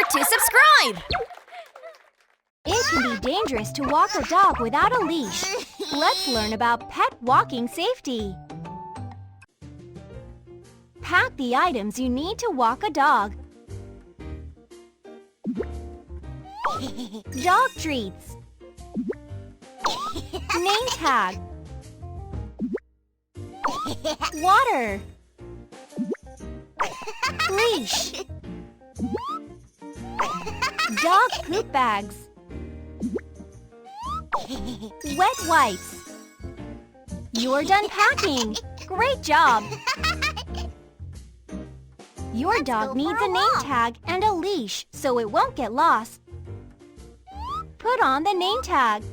to subscribe! It can be dangerous to walk a dog without a leash. Let's learn about pet walking safety. Pack the items you need to walk a dog. Dog treats. Name tag. Water. Leash. Dog poop bags. Wet wipes. You're done packing. Great job! Your dog needs a name tag and a leash so it won't get lost. Put on the name tag.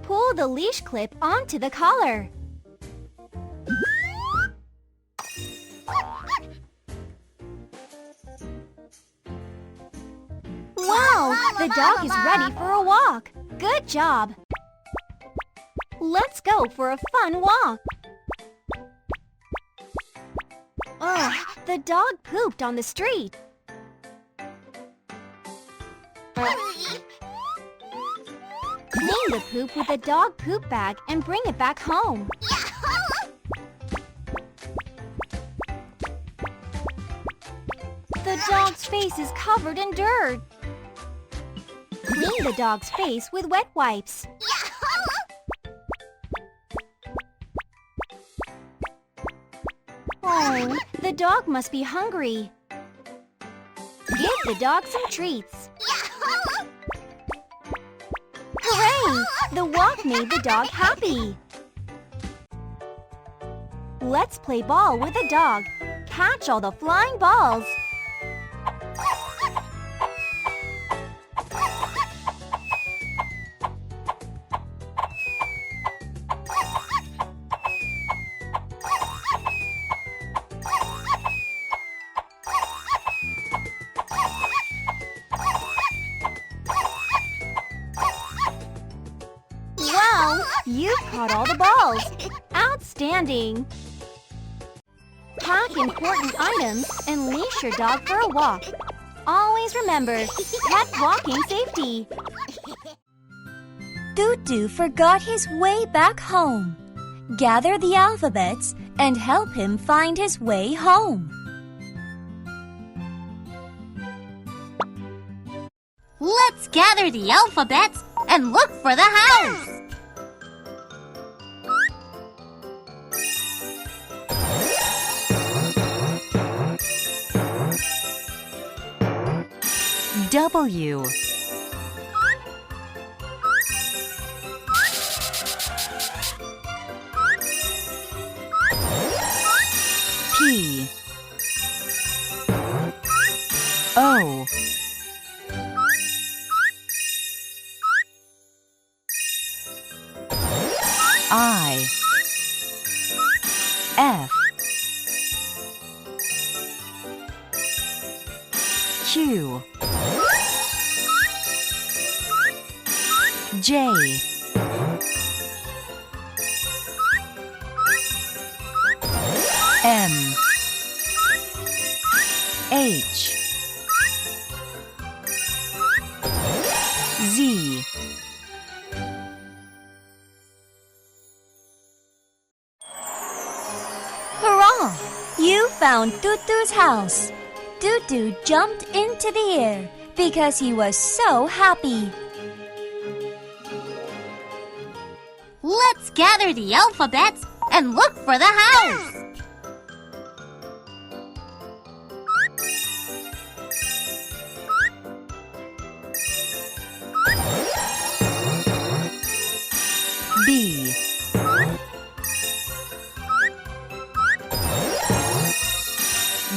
Pull the leash clip onto the collar. Wow! The dog is ready for a walk. Good job! Let's go for a fun walk. Ugh, the dog pooped on the street. Clean the poop with a dog poop bag and bring it back home. The dog's face is covered in dirt. Clean the dog's face with wet wipes. Oh, the dog must be hungry. Give the dog some treats. Hooray! The walk made the dog happy. Let's play ball with the dog. Catch all the flying balls. Wow! You've caught all the balls! Outstanding! Pack important items and leash your dog for a walk. Always remember, pet walking safety. Tutu forgot his way back home. Gather the alphabets and help him find his way home. Let's gather the alphabets and look for the house! W. P. O. I. F. Q. J. M. H. Z. Hurrah! You found Tutu's house. Tutu jumped into the air because he was so happy. Let's gather the alphabets and look for the house! B.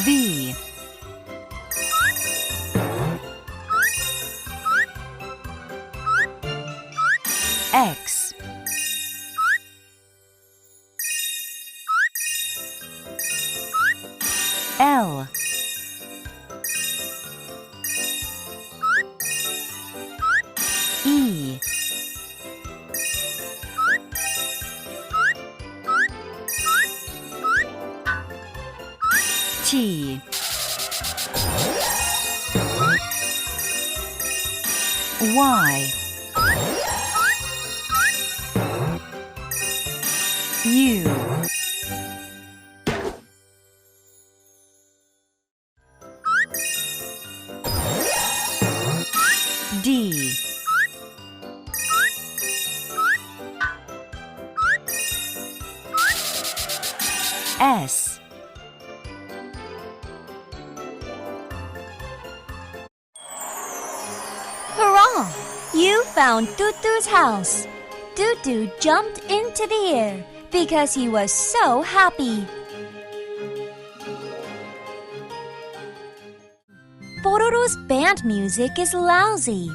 V. X. L. E. T. Y. U. D. S. Hurrah! You found Tutu's house. Tutu jumped into the air because he was so happy. Pororo's band music is lousy.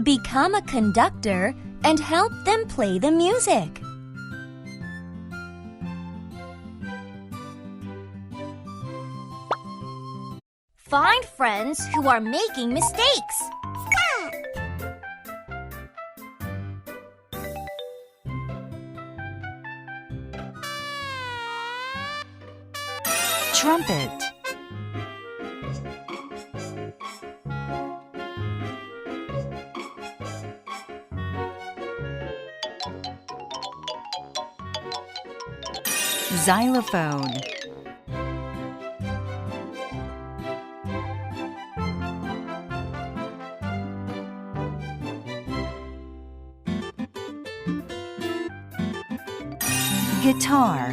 Become a conductor and help them play the music. Find friends who are making mistakes. Trumpet. Xylophone. Guitar.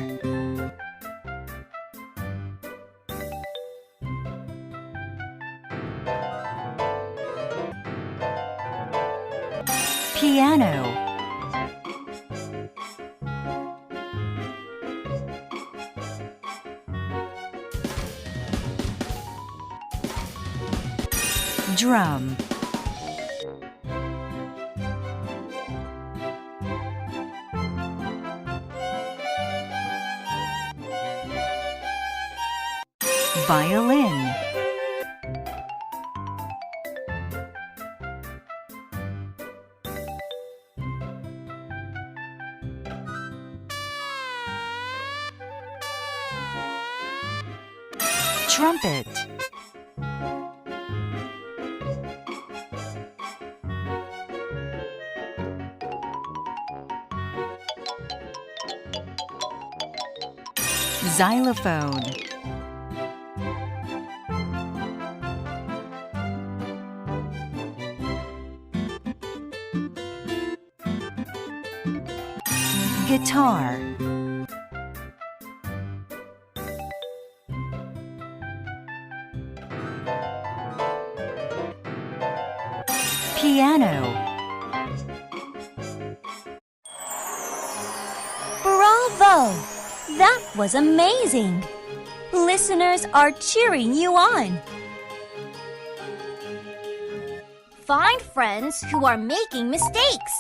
Piano. Drum. Violin. Trumpet. Xylophone. Guitar. Piano. Bravo! That was amazing! Listeners are cheering you on. Find friends who are making mistakes.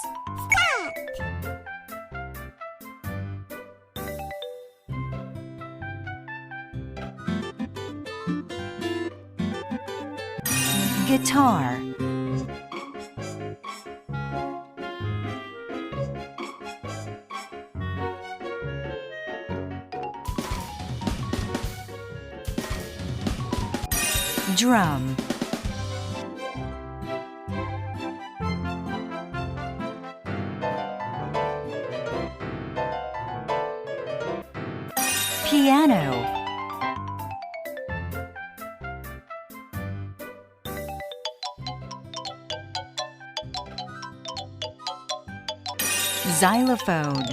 Guitar. Drum. Piano. Xylophone.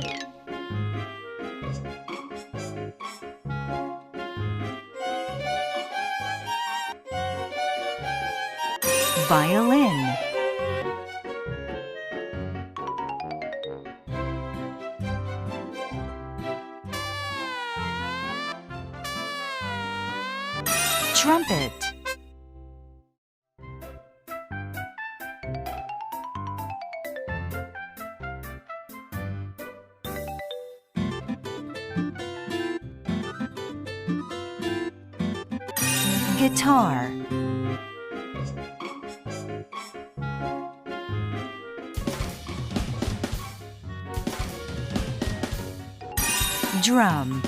Violin. Trumpet. Guitar. Drum.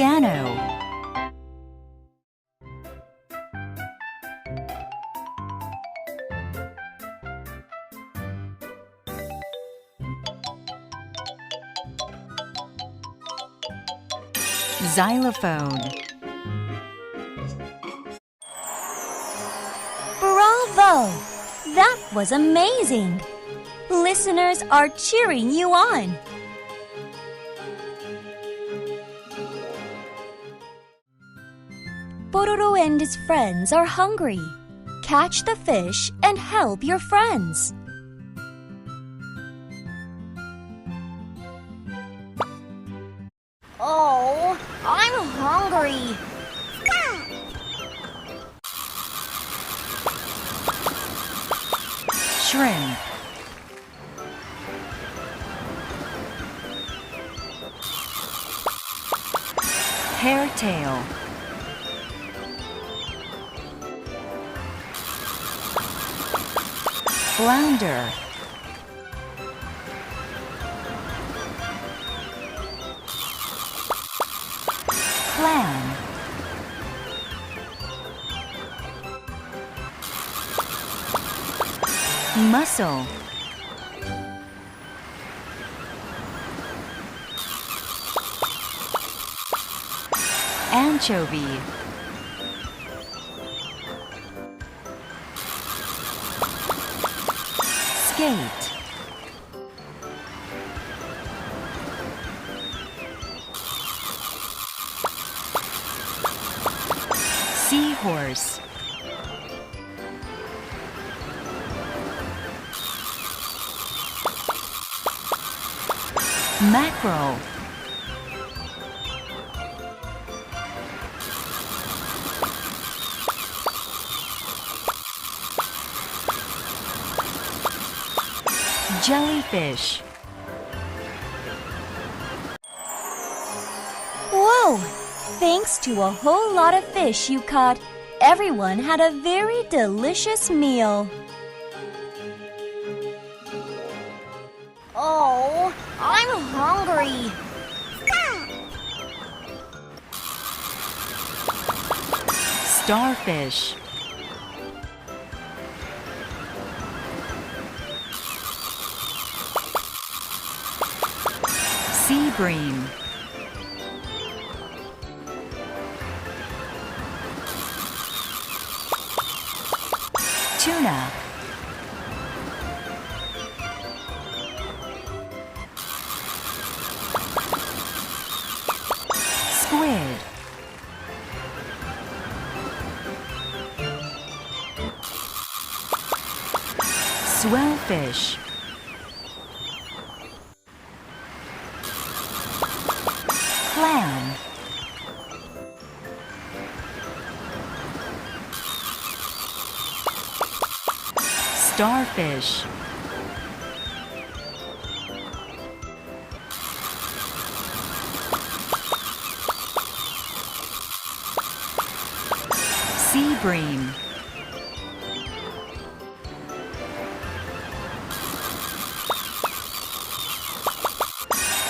piano, xylophone, Bravo! That was amazing! Listeners are cheering you on. Pororo and his friends are hungry. Catch the fish and help your friends. Oh, I'm hungry. shrimp, hairtail, flounder, clam, mussel, anchovy, skate, seahorse, mackerel, jellyfish. Whoa! Thanks to a whole lot of fish you caught, everyone had a very delicious meal. Oh, I'm hungry. Starfish, sea bream, tuna, squid, swellfish, clam, starfish, sea bream,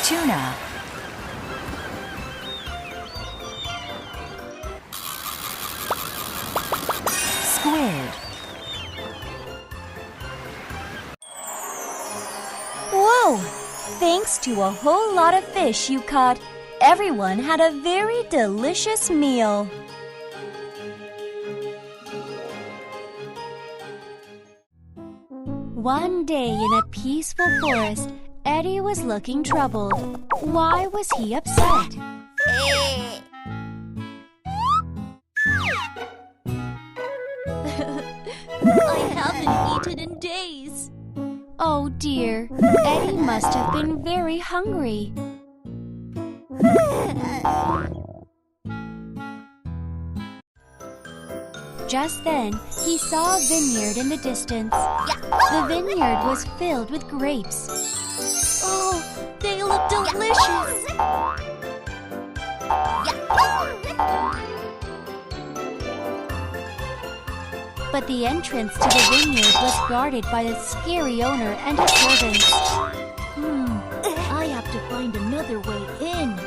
tuna, squid. Whoa! Thanks to a whole lot of fish you caught, everyone had a very delicious meal. One day in a peaceful forest, Eddie was looking troubled. Why was he upset? I haven't eaten in days. Oh dear, Eddie must have been very hungry. Just then, he saw a vineyard in the distance. The vineyard was filled with grapes. Oh, they look delicious. But the entrance to the vineyard was guarded by a scary owner and his servants. I have to find another way in.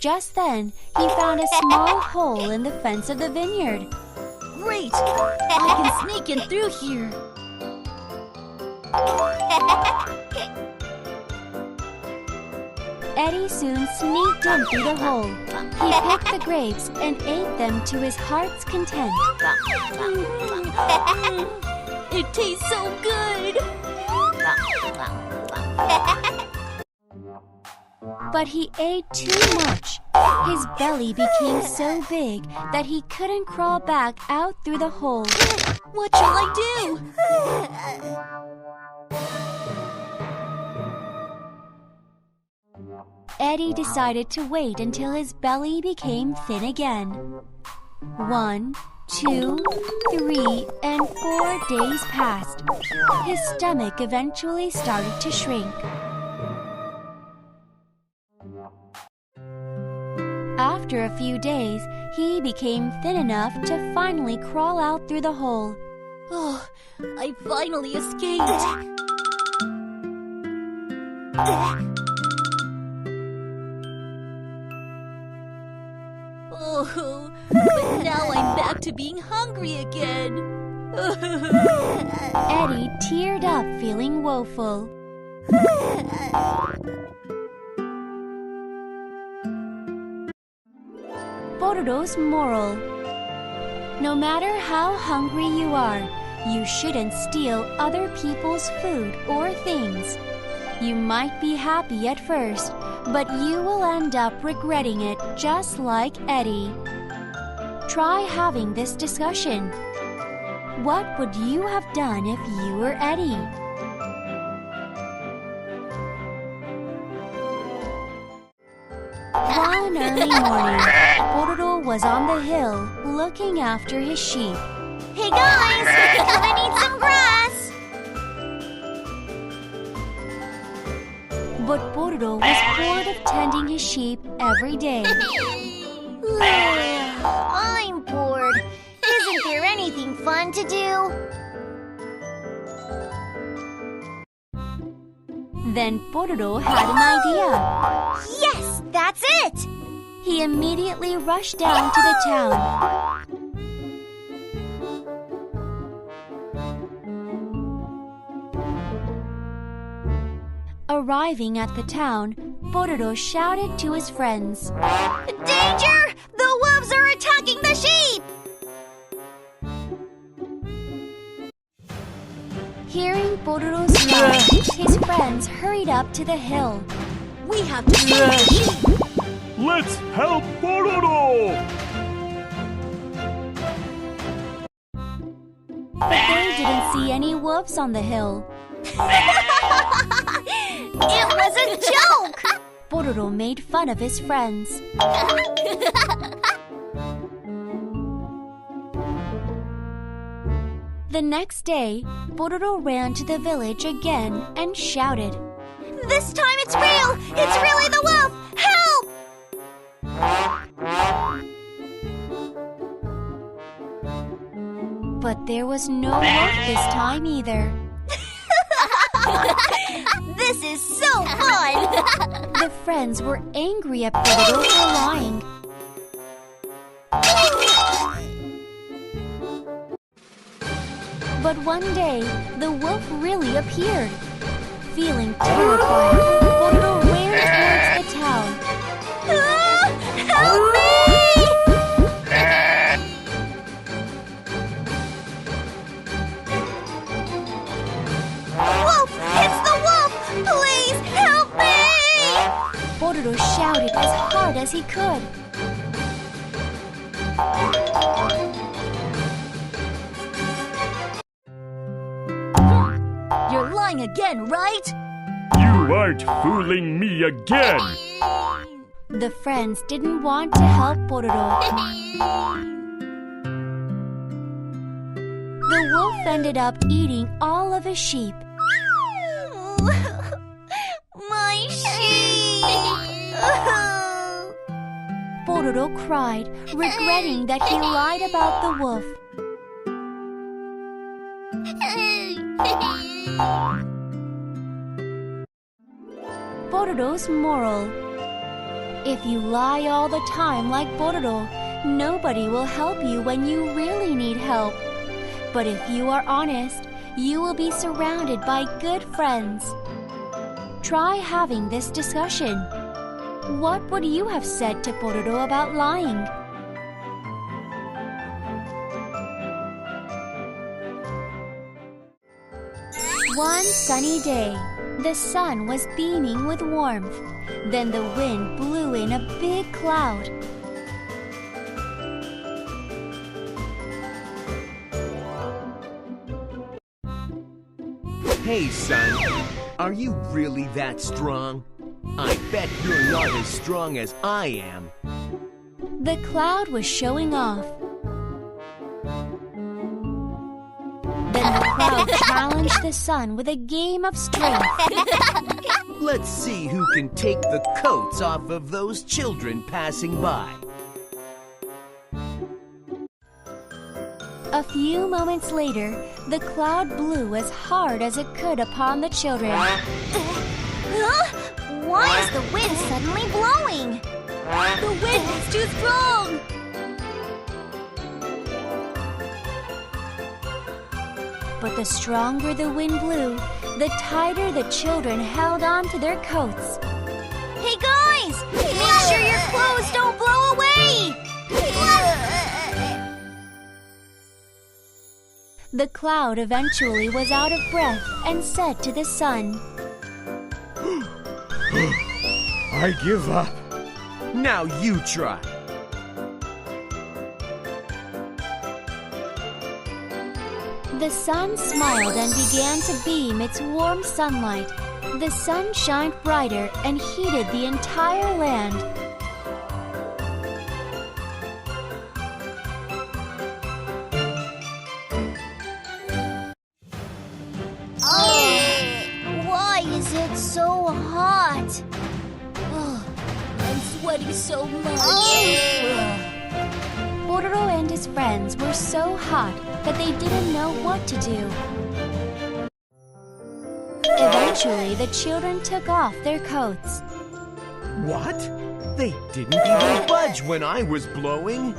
Just then, he found a small hole in the fence of the vineyard. Great! I can sneak in through here. Eddie soon sneaked in through the hole. He picked the grapes and ate them to his heart's content. It tastes so good! But he ate too much. His belly became so big that he couldn't crawl back out through the hole. What shall I do? Eddie decided to wait until his belly became thin again. 1, 2, 3, and 4 days passed. His stomach eventually started to shrink. After a few days, he became thin enough to finally crawl out through the hole. Oh, I finally escaped. Oh, but now I'm back to being hungry again. Eddie teared up, feeling woeful. Pororo's moral: no matter how hungry you are, you shouldn't steal other people's food or things. You might be happy at first, but you will end up regretting it just like Eddie. Try having this discussion. What would you have done if you were Eddie? One early morning, Pororo was on the hill looking after his sheep. Hey guys, I need some grass. But Pororo was bored of tending his sheep every day. I'm bored. Isn't there anything fun to do? Then Pororo had an idea. Yes, that's it! He immediately rushed down to the town. Arriving at the town, Pororo shouted to his friends, Danger! The wolves are attacking the sheep! Hearing Pororo's shout, his friends hurried up to the hill. We have to save the sheep! Let's help Pororo! But they didn't see any wolves on the hill. It was a joke! Pororo made fun of his friends. The next day, Pororo ran to the village again and shouted, This time it's real! It's really the wolf! Help! But there was no wolf this time either. This is so fun! The friends were angry at Pororo for lying. But one day, the wolf really appeared. Feeling terrified, Pororo ran towards the town. Ah, help me! Wolf! It's the wolf! Please help me! Pororo shouted as hard as he could. You're lying again, right? You aren't fooling me again! The friends didn't want to help Pororo. The wolf ended up eating all of his sheep. My sheep! Pororo cried, regretting that he lied about the wolf. Pororo's moral: If you lie all the time like Pororo, nobody will help you when you really need help. But if you are honest, you will be surrounded by good friends. Try having this discussion. What would you have said to Pororo about lying? One sunny day, the sun was beaming with warmth. Then the wind blew in a big cloud. Hey, son, are you really that strong? I bet you're not as strong as I am. The cloud was showing off. Then the cloud challenged the sun with a game of strength. Let's see who can take the coats off of those children passing by. A few moments later, the cloud blew as hard as it could upon the children. Why is the wind suddenly blowing? The wind is too strong! But the stronger the wind blew, the tighter the children held on to their coats. Hey guys! Make sure your clothes don't blow away! The cloud eventually was out of breath and said to the sun, I give up. Now you try. The sun smiled and began to beam its warm sunlight. The sun shined brighter and heated the entire land. Why is it so hot? I'm sweating so much. Pororo and his friends were so hot that they didn't know what to do. Eventually, the children took off their coats. What? They didn't even budge when I was blowing.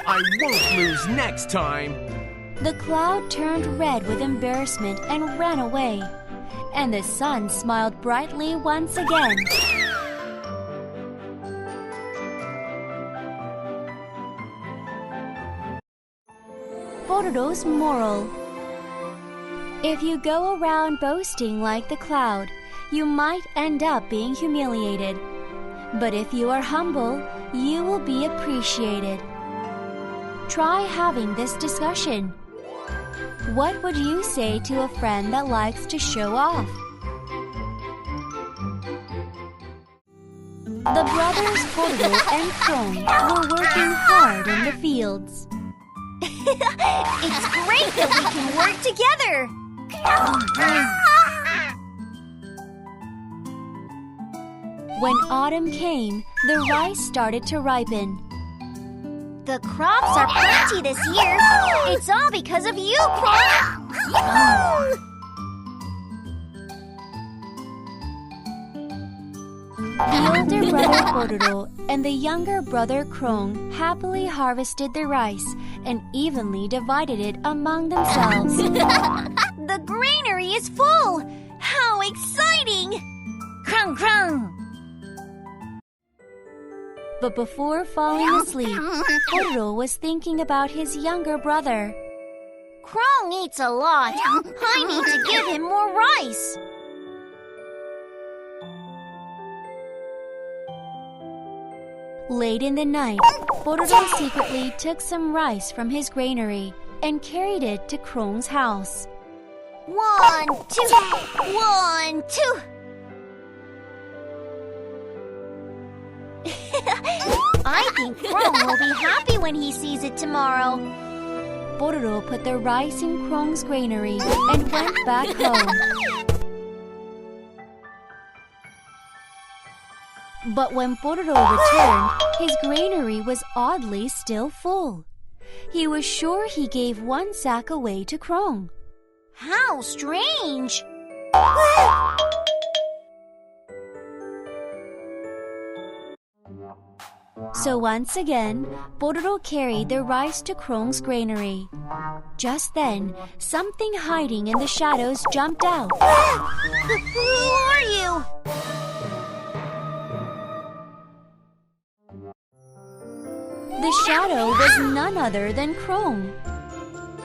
I won't lose next time. The cloud turned red with embarrassment and ran away. And the sun smiled brightly once again. Pororo's moral: if you go around boasting like the cloud, you might end up being humiliated. But if you are humble, you will be appreciated. Try having this discussion. What would you say to a friend that likes to show off? The brothers Pororo and Crong were working hard in the fields. It's great that we can work together! When autumn came, the rice started to ripen. The crops are plenty this year. It's all because of you, Crong! The older brother Pororo and the younger brother Crong happily harvested the rice and evenly divided it among themselves. The granary is full! How exciting! Crong, crong! But before falling asleep, Pororo was thinking about his younger brother. Crong eats a lot. I need to give him more rice. Late in the night, Pororo secretly took some rice from his granary and carried it to Crong's house. 1, 2, 1, 2. I think Crong will be happy when he sees it tomorrow. Pororo put the rice in Crong's granary and went back home. But when Pororo returned, his granary was oddly still full. He was sure he gave one sack away to Crong. How strange! So once again, Pororo carried the rice to Crong's granary. Just then, something hiding in the shadows jumped out. Who are you? The shadow was none other than Crong.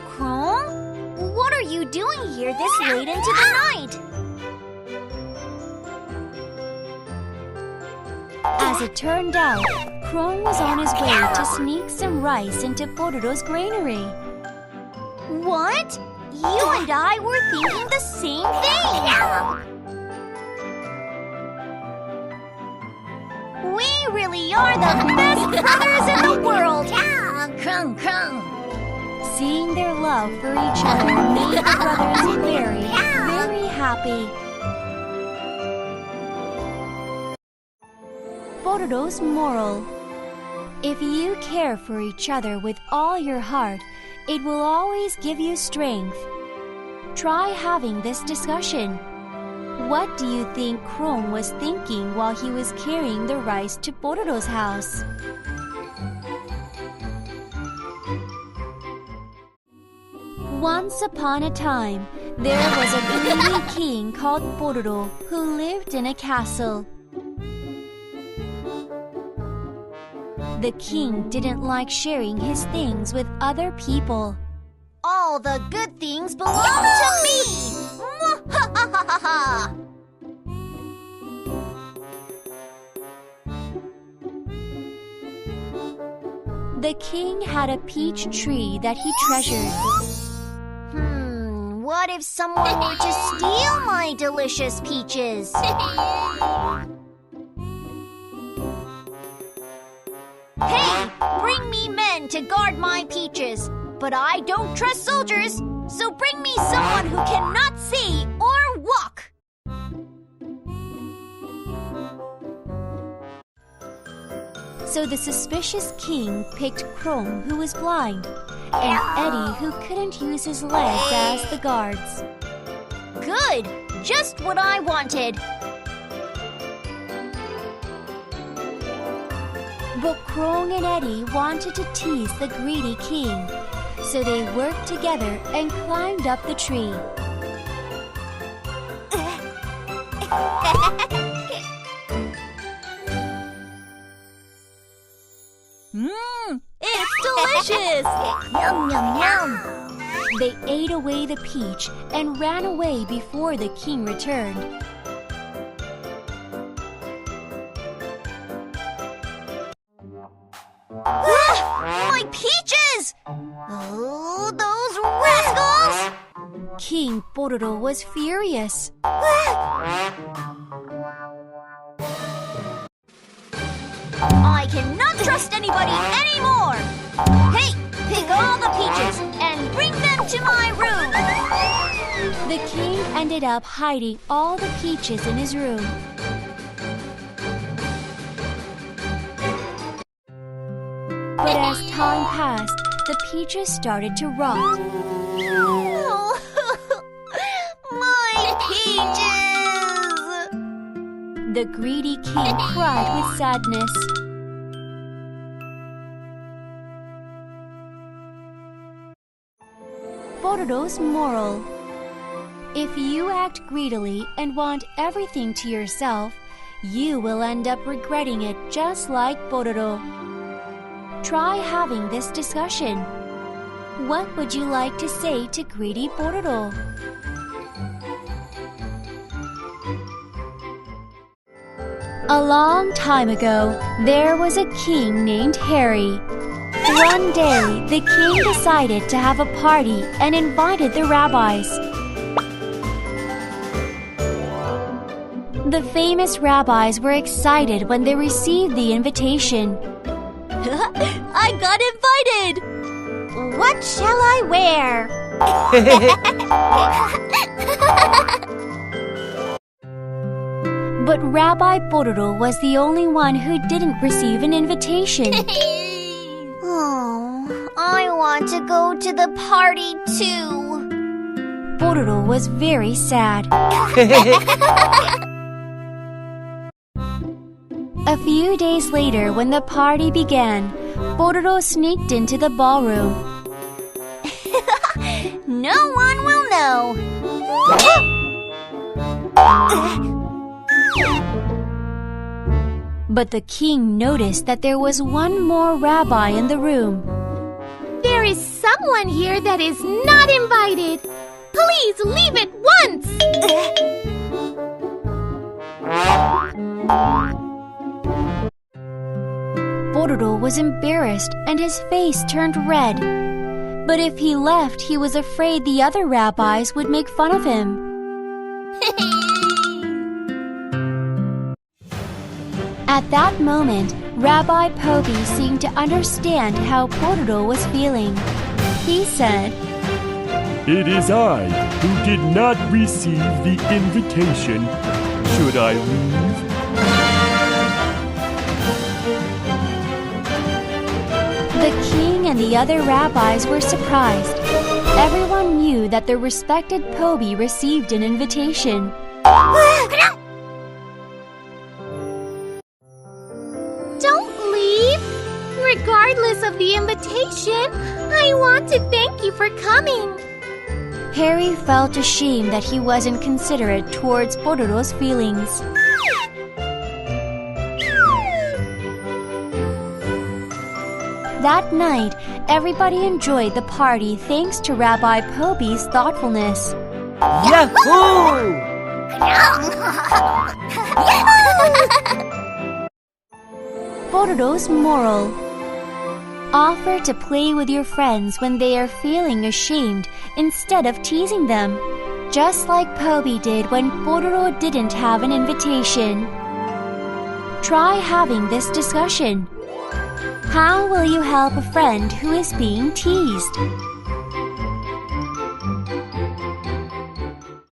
Crong? What are you doing here this late into the night? As it turned out, Crong was on his way to sneak some rice into Pororo's granary. What? You and I were thinking the same thing! We really are the best brothers in the world! Crong, Crong! Seeing their love for each other made the brothers very, very happy. Pororo's moral: if you care for each other with all your heart, it will always give you strength. Try having this discussion. What do you think Crong was thinking while he was carrying the rice to Pororo's house? Once upon a time, there was a greedy king called Pororo who lived in a castle. The king didn't like sharing his things with other people. All the good things belong to me! Mwahahaha! The king had a peach tree that he treasured. What if someone were to steal my delicious peaches? Hey, bring me men to guard my peaches. But I don't trust soldiers, so bring me someone who cannot see or walk. So the suspicious king picked Crong, who was blind, and Eddie, who couldn't use his legs as the guards. Good! Just what I wanted. But Crong and Eddie wanted to tease the greedy king, so they worked together and climbed up the tree. It's delicious! Yum, yum, yum! They ate away the peach and ran away before the king returned. My peaches! Oh, those rascals! King Pororo was furious. I cannot trust anybody anymore! Hey, pick all the peaches and bring them to my room! The king ended up hiding all the peaches in his room. But as time passed, the peaches started to rot. Oh, my peaches! The greedy king cried with sadness. Pororo's moral: if you act greedily and want everything to yourself, you will end up regretting it just like Pororo. Try having this discussion. What would you like to say to greedy Pororo? A long time ago, there was a king named Harry. One day, the king decided to have a party and invited the rabbis. The famous rabbis were excited when they received the invitation. I got invited! What shall I wear? But Rabbi Pororo was the only one who didn't receive an invitation. Oh, I want to go to the party too. Pororo was very sad. A few days later, when the party began, Pororo sneaked into the ballroom. No one will know. But the king noticed that there was one more rabbi in the room. There is someone here that is not invited. Please leave at once. Pororo was embarrassed and his face turned red. But if he left, he was afraid the other rabbis would make fun of him. At that moment, Rabbi Poby seemed to understand how Pororo was feeling. He said, It is I who did not receive the invitation. Should I leave? The king and the other rabbis were surprised. Everyone knew that the respected Poby received an invitation. Don't leave. Regardless of the invitation, I want to thank you for coming. Harry felt ashamed that he wasn't considerate towards Pororo's feelings. That night, everybody enjoyed the party thanks to Rabbi Poby's thoughtfulness. Yahoo! Pororo's moral: offer to play with your friends when they are feeling ashamed instead of teasing them, just like Poby did when Pororo didn't have an invitation. Try having this discussion. How will you help a friend who is being teased?